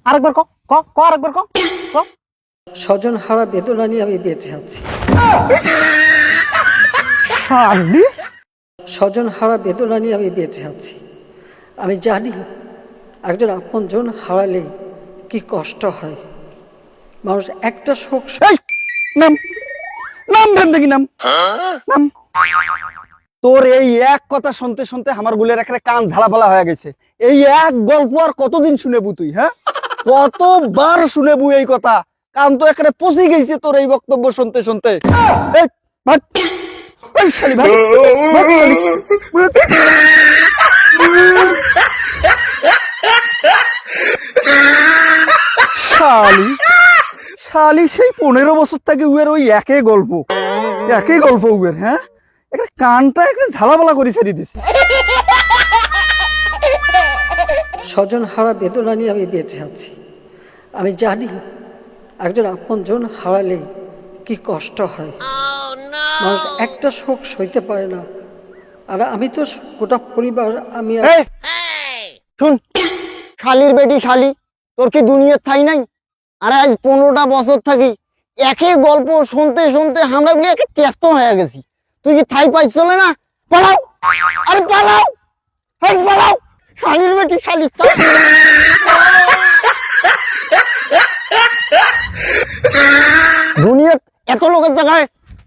আরেকবার ক ক ক আরেকবার ক ক। স্বজন হারা বেদনা নিয়ে আমি বেঁচে আছি। শালি স্বজন হারা বেদনা নিয়ে আমি বেঁচে আছি। আমি জানি একজন আপনজন হারালে কি কষ্ট হয়। মানুষ একটা শোক এই নাম নাম ভেন দেখি নাম নাম। তোর এই এক কথা শুনতে শুনতে আমার গুলের এখানে কান ঝালাপালা হয়ে গেছে। এই এক গল্প আর কতদিন শুনেবু তুই? হ্যাঁ, কতবার শুনেবু এই কথা? কান তো এখানে পচে গেছে তোর এই বক্তব্য শুনতে শুনতে। এই ভাগ, এই শালি ভাগ, ভাগ শালি। শালি শালি সেই 15 বছর থেকে উয়ের ওই একই গল্প উয়ের। হ্যাঁ, একটা কানটা একটা ঝালাপালা করে ছেড়ে দিছে। স্বজন হারা বেদনা নিয়ে আমি বেঁচে আছি। আমি জানি একজন আপনজন হারালে কি কষ্ট হয়। মানুষ একটা শোক সইতে পারে না। আর আমি তো গোটা পরিবার আমি এই শুন, শালির বেটি শালি, তোর কি দুনিয়ার ঠাই নাই? আরে আজ 15টা বছর থাকি একই গল্প শুনতে শুনতে আমরা গুলি একে ত্যক্ত হয়ে গেছি। তুই কি ঠাই পাইছ না? পালাও, আরে পালাও, এই পালাও, শালির বেটি শালি। দুনিয়াত এত লোকের জায়গায়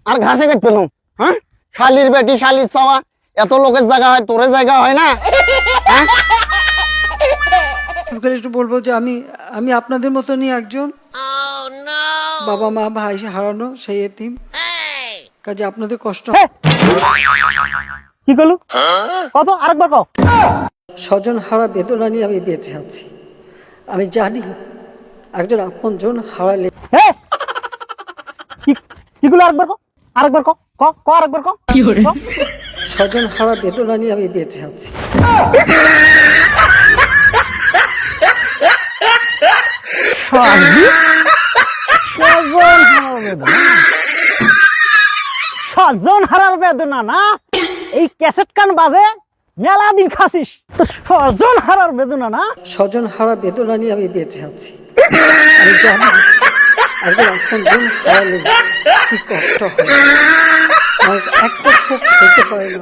আর ঘাসে কেটে পেলাম। হ্যাঁ, শালির বেটি শালির চাওয়া এত লোকের জায়গা হয়, তোরে জায়গা হয় না? হ্যাঁ, একটু বলবো যে আমি আমি আপনাদের মতনই একজন বাবা মা ভাই হারানো সেই এতিম। কাজে আপনাদের কষ্ট। কি করলো? কত আরেকবার কও। স্বজন হারা বেদনা নিয়ে আমি বেঁচে আছি। আমি জানি একজন আপনজন হারালে কিগুলো আরেকবার কও, আরেকবার কও, ক ক আরেকবার কও। কি হরে? স্বজন হারা বেদনা নিয়ে আমি বেঁচে আছি। স্বজন হারার বেদনা না? এই ক্যাসেট কান বাজে মেলা দিন খাসিস তো। স্বজন হারার বেদনা না? স্বজন হারা বেদনা নিয়ে আমি বেঁচে আছি। আমি জানি একজন আপনজন হারালে কি কষ্ট হয়। মানুষ একটা শোক সইতে পারে না।